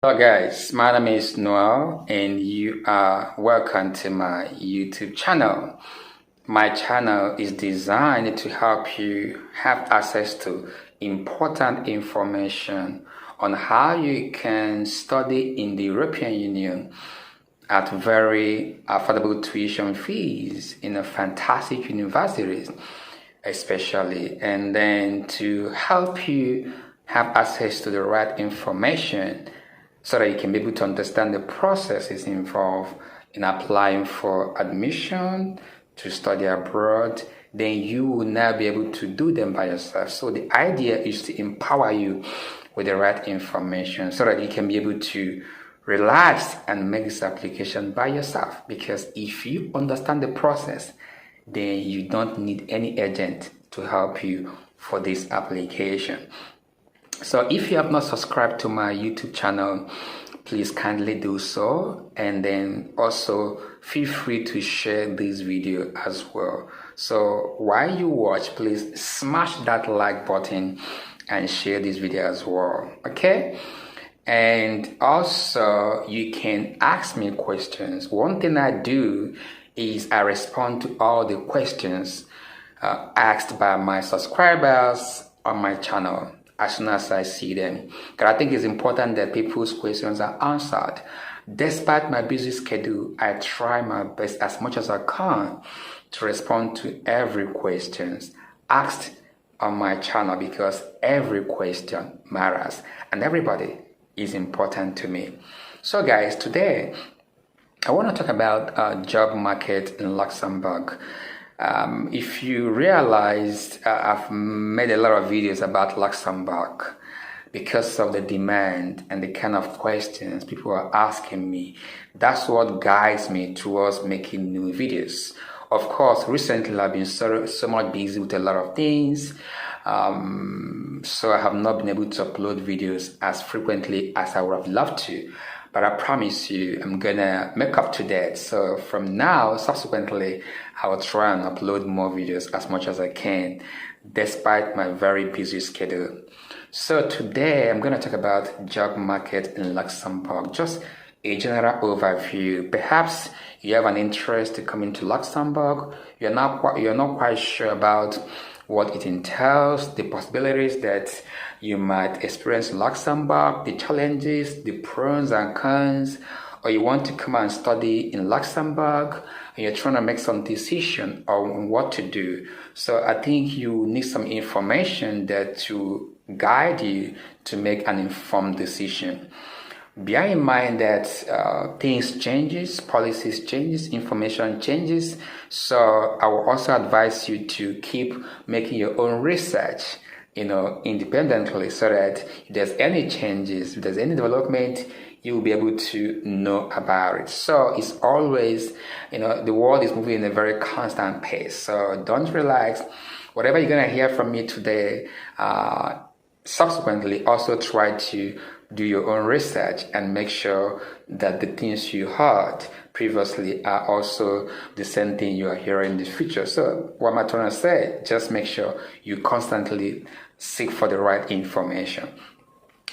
Hello guys, my name is Noel and you are welcome to my YouTube channel. My channel is designed to help you have access to important information on how you can study in the European Union at very affordable tuition fees in a fantastic universities especially, and then to help you have access to the right information so that you can be able to understand the processes involved in applying for admission to study abroad. Then you will now be able to do them by yourself. So the idea is to empower you with the right information so that you can be able to relax and make this application by yourself. Because if you understand the process, then you don't need any agent to help you for this application. So if you have not subscribed to my YouTube channel, please kindly do so, and then also feel free to share this video as well. So while you watch, please smash that like button and share this video as well, okay? And also you can ask me questions. One thing I do is I respond to all the questions asked by my subscribers on my channel as soon as I see them. Because I think it's important that people's questions are answered. Despite my busy schedule, I try my best as much as I can to respond to every question asked on my channel, because every question matters and everybody is important to me. So guys, today I want to talk about job market in Luxembourg. If you realized, I've made a lot of videos about Luxembourg because of the demand and the kind of questions people are asking me. That's what guides me towards making new videos. Of course, recently I've been so much busy with a lot of things, so I have not been able to upload videos as frequently as I would have loved to. But I promise you, I'm gonna make up to that. So from now, subsequently, I will try and upload more videos as much as I can, despite my very busy schedule. So today, I'm gonna talk about job market in Luxembourg, just a general overview. Perhaps you have an interest to come into Luxembourg. You're not quite sure about what it entails, the possibilities that you might experience in Luxembourg, the challenges, the pros and cons, or you want to come and study in Luxembourg and you're trying to make some decision on what to do. So I think you need some information that to guide you to make an informed decision. Bear in mind that things changes, policies changes, information changes. So I will also advise you to keep making your own research, independently, so that if there's any changes, if there's any development, you will be able to know about it. So it's always, the world is moving in a very constant pace. So don't relax. Whatever you're going to hear from me today, subsequently also try to do your own research and make sure that the things you heard previously are also the same thing you are hearing in the future. So what am I trying to say? Just make sure you constantly seek for the right information.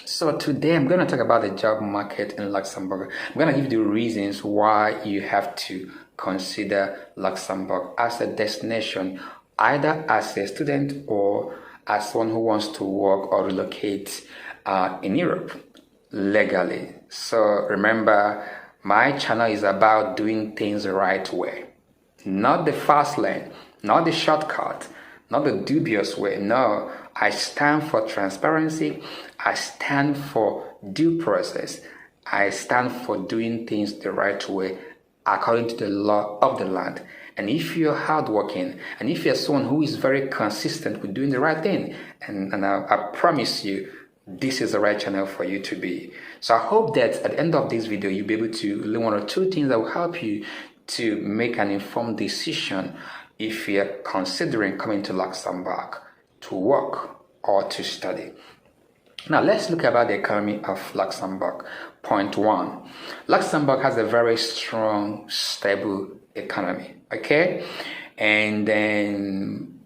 So today I'm going to talk about the job market in Luxembourg. I'm going to give you the reasons why you have to consider Luxembourg as a destination, either as a student or as someone who wants to work or relocate in Europe legally. So remember, my channel is about doing things the right way, not the fast lane, not the shortcut, not the dubious way. No, I stand for transparency. I stand for due process. I stand for doing things the right way according to the law of the land. And if you're hardworking, and if you're someone who is very consistent with doing the right thing, and I promise you, this is the right channel for you to be. So I hope that at the end of this video, you'll be able to learn one or two things that will help you to make an informed decision if you're considering coming to Luxembourg to work or to study. Now let's look about the economy of Luxembourg. Point one, Luxembourg has a very strong, stable economy, okay? And then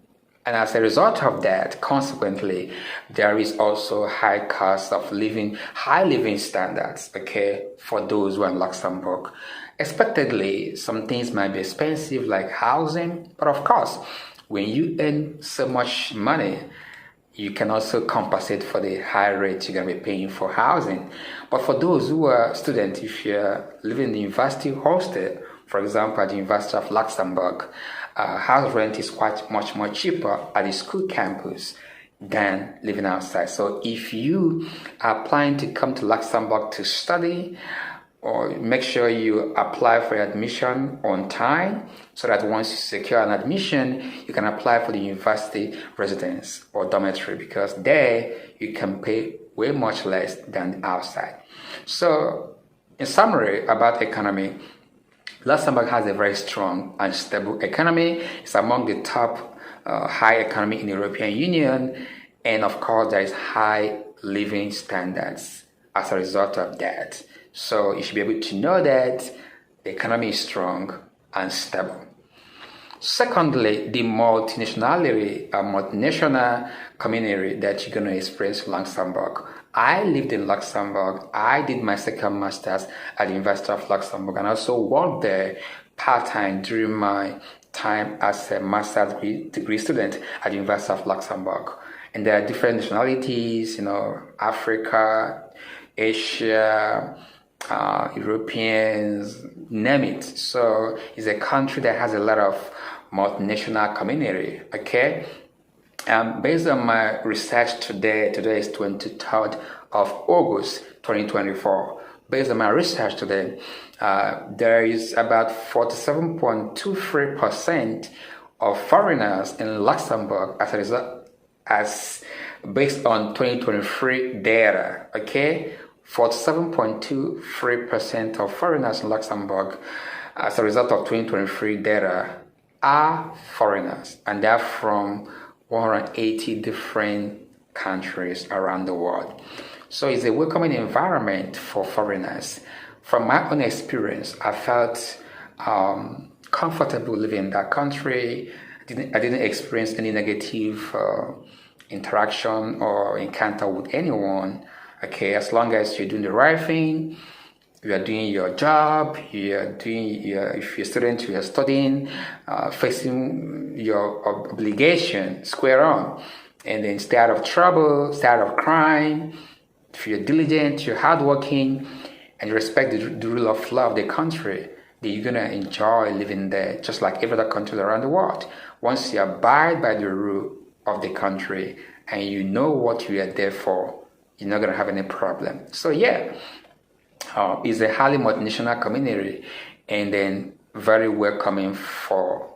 And as a result of that, consequently, there is also high cost of living, high living standards, okay, for those who are in Luxembourg. Expectedly, some things might be expensive like housing, but of course, when you earn so much money, you can also compensate for the high rate you're going to be paying for housing. But for those who are students, if you're living in the university hostel, for example, at the University of Luxembourg, house rent is quite much more cheaper at the school campus than living outside. So if you are planning to come to Luxembourg to study, or make sure you apply for admission on time so that once you secure an admission, you can apply for the university residence or dormitory, because there you can pay way much less than outside. So in summary about economy, Luxembourg has a very strong and stable economy. It's among the top high economy in the European Union. And of course, there is high living standards as a result of that. So you should be able to know that the economy is strong and stable. Secondly, the multinational community that you're going to experience in Luxembourg. I lived in Luxembourg. I did my second master's at the University of Luxembourg and also worked there part-time during my time as a master's degree student at the University of Luxembourg. And there are different nationalities, Africa, Asia, Europeans, name it. So it's a country that has a lot of multinational community, okay? Based on my research today is 23rd of August 2024. Based on my research today, there is about 47.23% of foreigners in Luxembourg as a result, as based on 2023 data, okay? 47.23% of foreigners in Luxembourg as a result of 2023 data are foreigners, and they're from 180 different countries around the world. So it's a welcoming environment for foreigners. From my own experience, I felt comfortable living in that country. I didn't experience any negative interaction or encounter with anyone. Okay, as long as you're doing the right thing, you are doing your job, if you're a student, you are studying, facing your obligation square on, and then stay out of trouble, stay out of crime. If you're diligent, you're hardworking, and you respect the rule of law of the country, then you're gonna enjoy living there, just like every other country around the world. Once you abide by the rule of the country and you know what you are there for, you're not going to have any problem. So yeah, it's a highly multinational community and then very welcoming for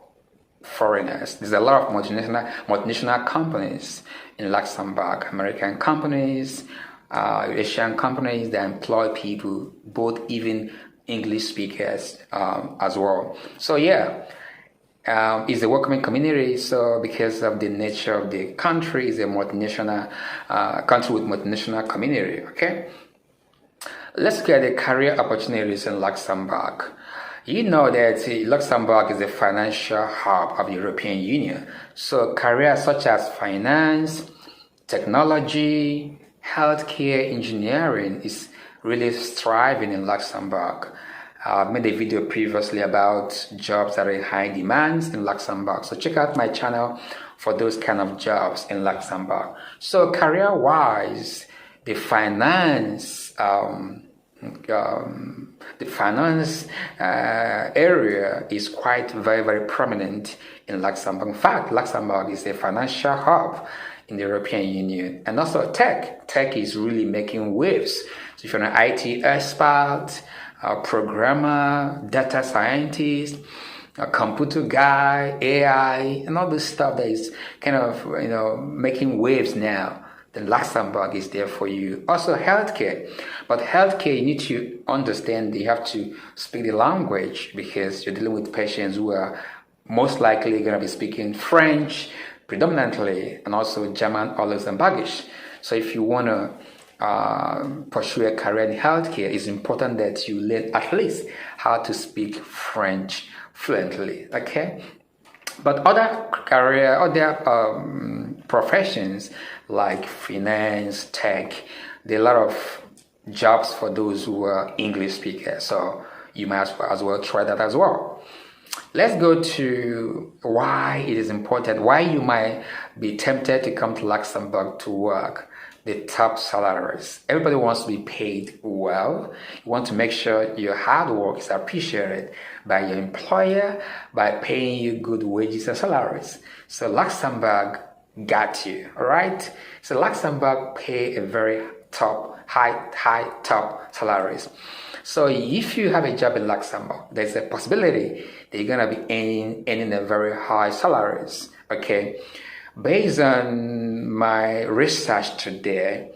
foreigners. There's a lot of multinational companies in Luxembourg, American companies, Asian companies that employ people, both even English speakers as well. So yeah, it's a welcoming community. So because of the nature of the country, it's a multinational country with multinational community. Okay, let's look at the career opportunities in Luxembourg. You know that Luxembourg is a financial hub of the European Union. So careers such as finance, technology, healthcare, engineering is really thriving in Luxembourg. I made a video previously about jobs that are in high demand in Luxembourg. So check out my channel for those kind of jobs in Luxembourg. So career-wise, the finance area is quite very prominent in Luxembourg. In fact, Luxembourg is a financial hub in the European Union. And also tech is really making waves. So if you're an IT expert, a programmer, data scientist, a computer guy, AI, and all this stuff that is kind of making waves now, then Luxembourg is there for you. Also healthcare. But healthcare, you need to understand, you have to speak the language because you're dealing with patients who are most likely going to be speaking French predominantly, and also German or Luxembourgish. So if you want to pursue a career in healthcare, it's important that you learn at least how to speak French fluently. Okay, But other career, other professions like finance, tech, there are a lot of jobs for those who are English speakers. So you might as well try that as well. Let's go to why it is important, why you might be tempted to come to Luxembourg to work. The top salaries. Everybody wants to be paid well. You want to make sure your hard work is appreciated by your employer by paying you good wages and salaries. So Luxembourg got you, all right? So Luxembourg pay a very high top salaries. So if you have a job in Luxembourg, there's a possibility that you're gonna be earning a very high salaries, okay? Based on my research today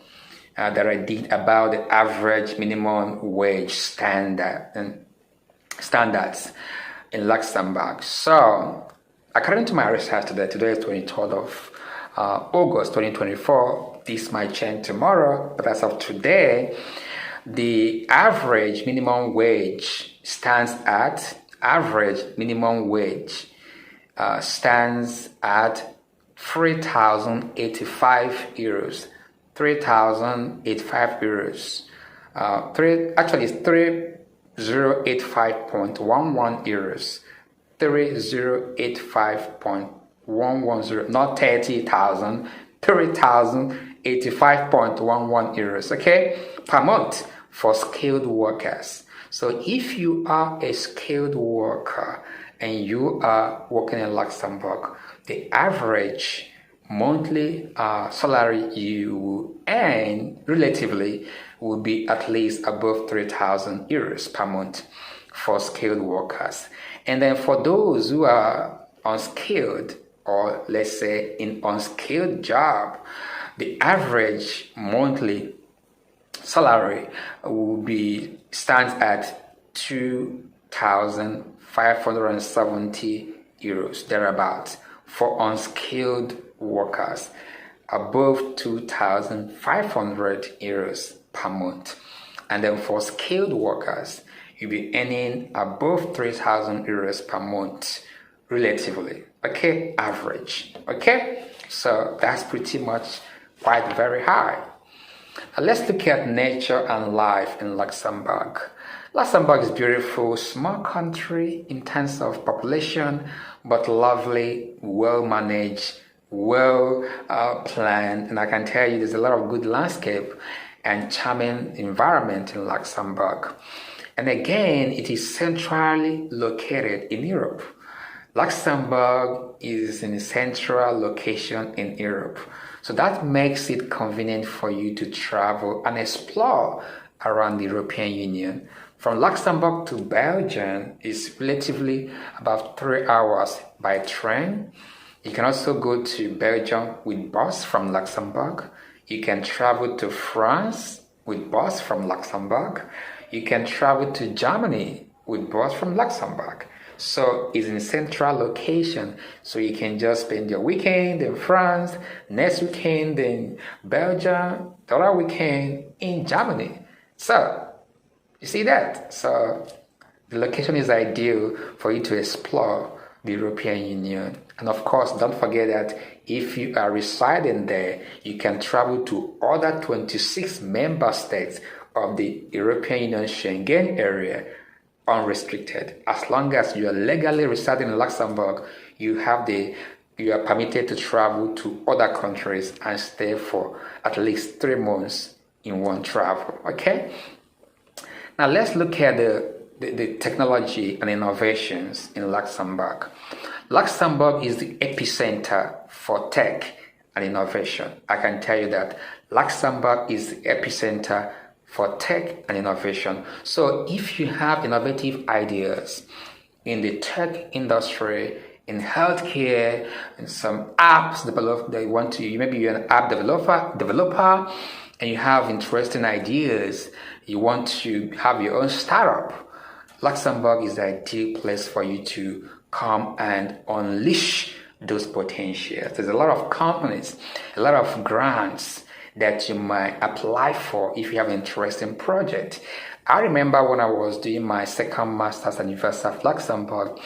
that I did about the average minimum wage standards in Luxembourg. So, according to my research today is 23rd of August 2024. This might change tomorrow, but as of today, the average minimum wage stands at 3,085 euros. 3,085 euros. It's 3085.11 euros. 3085.110, not 30,000. 30,085.11 euros, okay, per month for skilled workers. So if you are a skilled worker and you are working in Luxembourg, the average monthly salary you will earn relatively will be at least above 3,000 euros per month for skilled workers. And then for those who are unskilled, or let's say in unskilled job, the average monthly salary will stands at 2,570 euros thereabouts for unskilled workers, above 2,500 euros per month. And then for skilled workers, you'll be earning above 3,000 euros per month relatively, okay, average, okay? So that's pretty much quite very high. Now let's look at nature and life in Luxembourg. Luxembourg is beautiful, small country in terms of population, but lovely, well managed, well planned, and I can tell you there's a lot of good landscape and charming environment in Luxembourg. And again, it is centrally located in Europe. Luxembourg is in a central location in Europe. So that makes it convenient for you to travel and explore around the European Union. From Luxembourg to Belgium is relatively about 3 hours by train. You can also go to Belgium with bus from Luxembourg. You can travel to France with bus from Luxembourg. You can travel to Germany with bus from Luxembourg. So it's in a central location, so you can just spend your weekend in France, next weekend in Belgium, the other weekend in Germany. So you see that? So the location is ideal for you to explore the European Union. And of course, don't forget that if you are residing there, you can travel to other 26 member states of the European Union Schengen area unrestricted. As long as you are legally residing in Luxembourg, you are permitted to travel to other countries and stay for at least 3 months in one travel. Okay? Now let's look at the technology and innovations in Luxembourg. Luxembourg is the epicenter for tech and innovation. I can tell you that Luxembourg is the epicenter for tech and innovation. So if you have innovative ideas in the tech industry, in healthcare, and some apps developed that you want to, maybe you're an app developer, and you have interesting ideas, you want to have your own startup, Luxembourg is the ideal place for you to come and unleash those potentials. There's a lot of companies, a lot of grants that you might apply for if you have an interesting project. I remember when I was doing my second master's at the University of Luxembourg,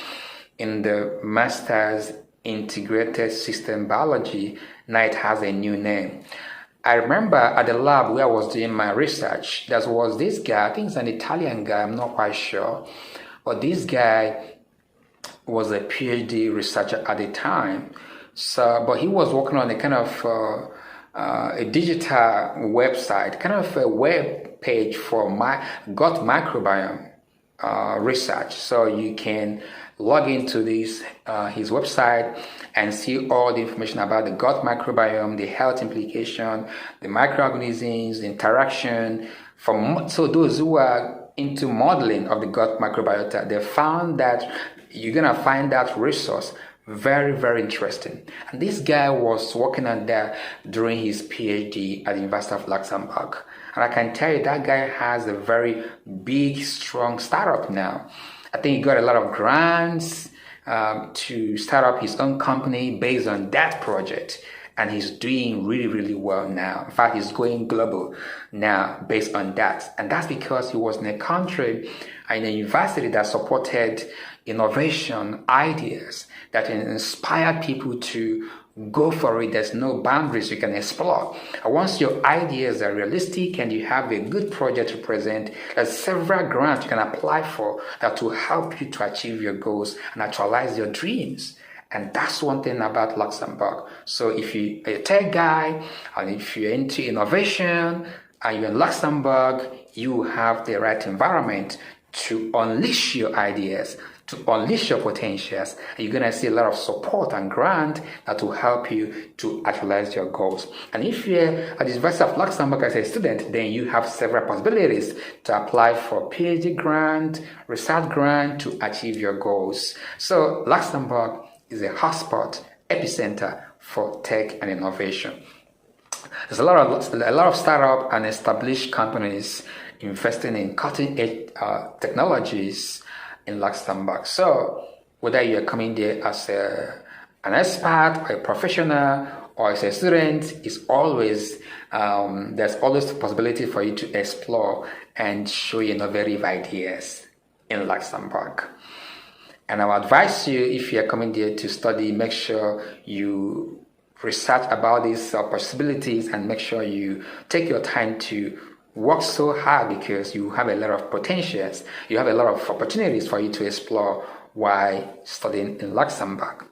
in the Master's Integrated System Biology. Now it has a new name. I remember at the lab where I was doing my research, there was this guy, I think he's an Italian guy, I'm not quite sure, but this guy was a PhD researcher at the time. So, but he was working on a kind of a digital website, kind of a web page for my gut microbiome research. So you can log into this his website and see all the information about the gut microbiome, the health implication, the microorganisms, the interaction. So those who are into modeling of the gut microbiota, they found that you're gonna find that resource very, very interesting. And this guy was working on that during his PhD at the University of Luxembourg. And I can tell you that guy has a very big, strong startup now. I think he got a lot of grants to start up his own company based on that project. And he's doing really, really well now. In fact, he's going global now based on that. And that's because he was in a country, in a university that supported innovation, ideas that inspired people to go for it. There's no boundaries you can explore. And once your ideas are realistic and you have a good project to present, there's several grants you can apply for that will help you to achieve your goals and actualize your dreams. And that's one thing about Luxembourg. So if you're a tech guy, and if you're into innovation, and you're in Luxembourg, you have the right environment to unleash your ideas, to unleash your potentials. And you're going to see a lot of support and grant that will help you to actualize your goals. And if you're at the University of Luxembourg as a student, then you have several possibilities to apply for PhD grant, research grant to achieve your goals. So Luxembourg is a hotspot, epicenter for tech and innovation. There's a lot of startup and established companies investing in cutting-edge technologies in Luxembourg. So whether you're coming there as an expert, or a professional, or as a student, there's always the possibility for you to explore and show innovative ideas in Luxembourg. And I would advise you, if you're coming there to study, make sure you research about these possibilities and make sure you take your time to work so hard, because you have a lot of potentials, you have a lot of opportunities for you to explore while studying in Luxembourg.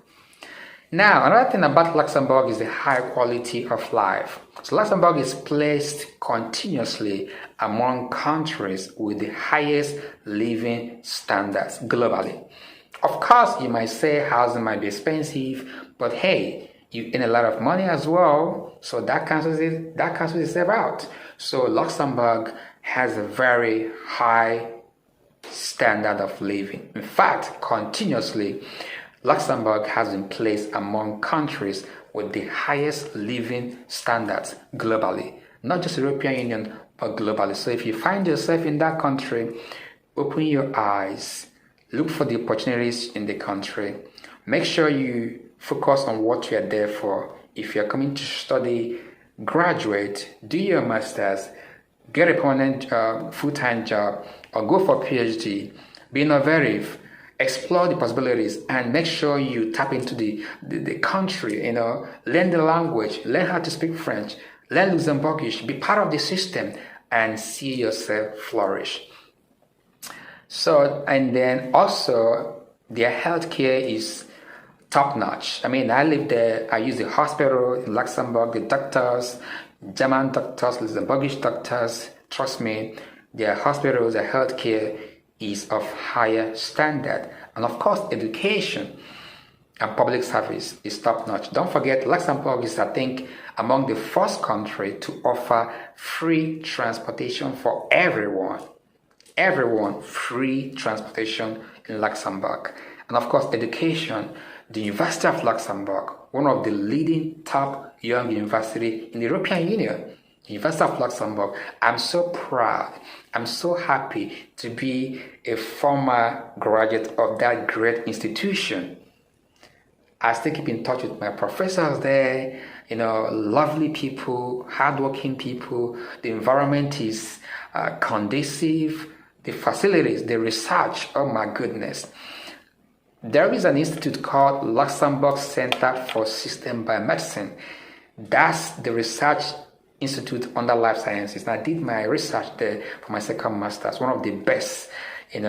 Now, another thing about Luxembourg is the high quality of life. So Luxembourg is placed continuously among countries with the highest living standards globally. Of course, you might say housing might be expensive, but hey, you earn a lot of money as well, so that cancels itself out. So Luxembourg has a very high standard of living. In fact, continuously, Luxembourg has been placed among countries with the highest living standards globally, not just the European Union, but globally. So if you find yourself in that country, open your eyes, look for the opportunities in the country. Make sure you focus on what you are there for. If you're coming to study, graduate, do your master's, get a permanent full-time job, or go for PhD, be innovative, explore the possibilities, and make sure you tap into the country, learn the language, learn how to speak French, learn Luxembourgish, be part of the system, and see yourself flourish. So, and then also, their healthcare is top-notch. I mean, I live there, I use the hospital in Luxembourg, the doctors, German doctors, Luxembourgish doctors, trust me, their hospitals, their healthcare is of higher standard. And of course, education and public service is top-notch. Don't forget, Luxembourg is, I think, among the first country to offer free transportation for everyone. Everyone, free transportation in Luxembourg. And of course, education. The University of Luxembourg, one of the leading top young university in the European Union. The University of Luxembourg. I'm so proud. I'm so happy to be a former graduate of that great institution. I still keep in touch with my professors there, lovely people, hardworking people. The environment is conducive. The facilities, the research, oh my goodness. There is an institute called Luxembourg Center for System Biomedicine. That's the research institute under life sciences. And I did my research there for my second master's, one of the best, in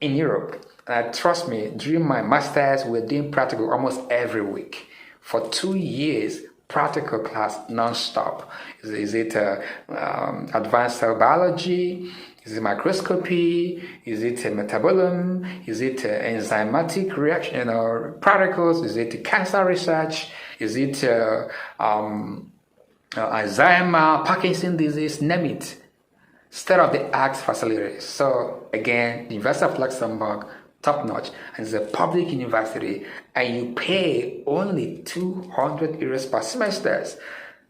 Europe. And trust me, during my master's, we're doing practical almost every week for 2 years. Practical class non-stop. Is it advanced cell biology? Is it microscopy? Is it metabolism? Is it enzymatic reaction particles? Is it cancer research? Is it Alzheimer, Parkinson's disease? Name it. State-of-the-art facilities. So again, the University of Luxembourg, top notch, and it's a public university, and you pay only 200 euros per semester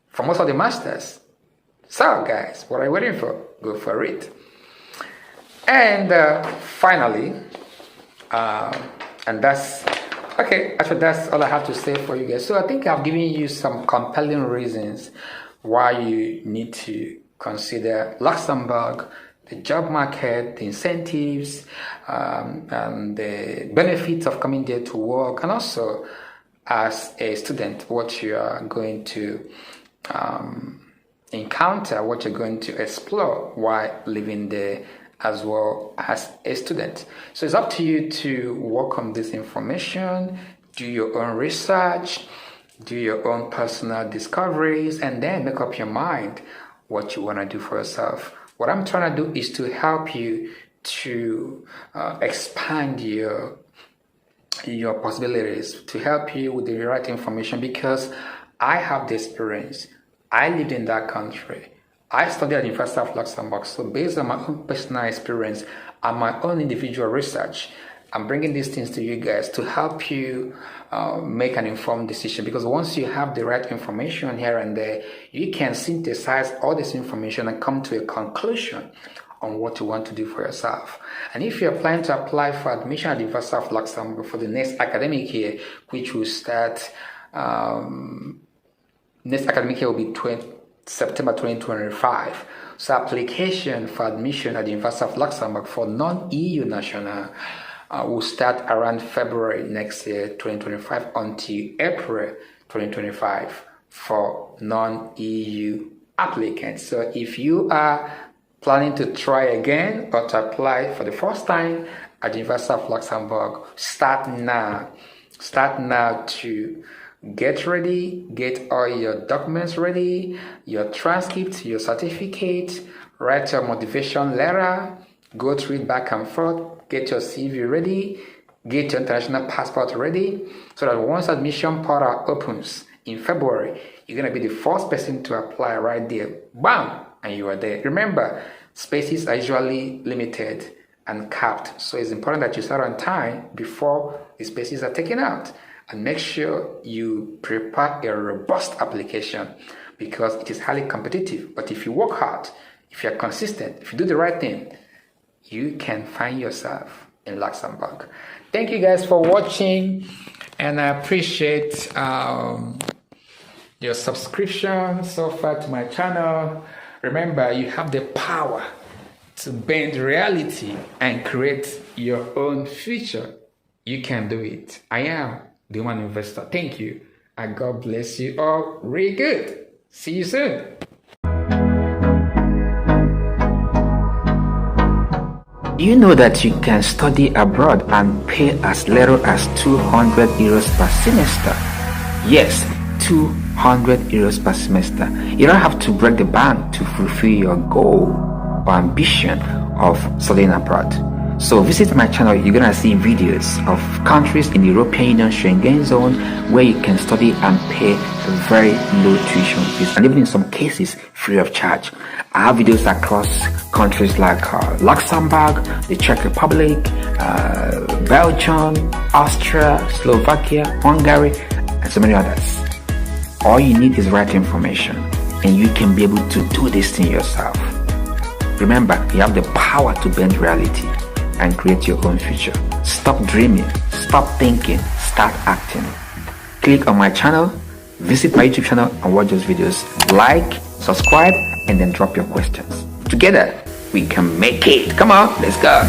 for most of the masters. So guys, what are you waiting for? Go for it. And finally, and that's okay, actually that's all I have to say for you guys. So I think I've given you some compelling reasons why you need to consider Luxembourg, the job market, the incentives, and the benefits of coming there to work, and also as a student, what you are going to encounter, what you're going to explore while living there as well as a student. So it's up to you to work on this information, do your own research, do your own personal discoveries, and then make up your mind what you want to do for yourself. What I'm trying to do is to help you to expand your possibilities, to help you with the right information, because I have the experience. I lived in that country. I studied at the University of Luxembourg. So based on my own personal experience and my own individual research, I'm bringing these things to you guys to help you make an informed decision. Because once you have the right information here and there, you can synthesize all this information and come to a conclusion on what you want to do for yourself. And if you're planning to apply for admission at the University of Luxembourg for the next academic year, which will start, next academic year will be September 2025. So application for admission at the University of Luxembourg for non-EU national will start around February next year, 2025, until April 2025 for non-EU applicants. So if you are planning to try again or to apply for the first time at the University of Luxembourg, start now. Start now to get ready, get all your documents ready, your transcript, your certificate, write your motivation letter, go through it back and forth, get your CV ready, get your international passport ready, so that once admission portal opens in February, you're going to be the first person to apply right there. Bam! And you are there. Remember, spaces are usually limited and capped, so it's important that you start on time before the spaces are taken out. And make sure you prepare a robust application, because it is highly competitive. But if you work hard, if you're consistent, if you do the right thing, you can find yourself in Luxembourg. Thank you guys for watching, and I appreciate your subscription so far to my channel. Remember, you have the power to bend reality and create your own future. You can do it. I am the Human Investor. Thank you, and God bless you all. Really good. See you soon. You know that you can study abroad and pay as little as 200 euros per semester. Yes, 200 euros per semester. You don't have to break the bank to fulfill your goal or ambition of studying abroad. So visit my channel. You're gonna see videos of countries in the European Union Schengen zone where you can study and pay very low tuition fees, and even in some cases free of charge. I have videos across countries like Luxembourg, the Czech Republic, Belgium, Austria, Slovakia, Hungary, and so many others. All you need is right information, and you can be able to do this thing yourself. Remember, you have the power to bend reality and create your own future. Stop dreaming, stop thinking, start acting. Click on my channel, visit my YouTube channel and watch those videos. Like, subscribe, and then drop your questions. Together, we can make it. Come on, let's go.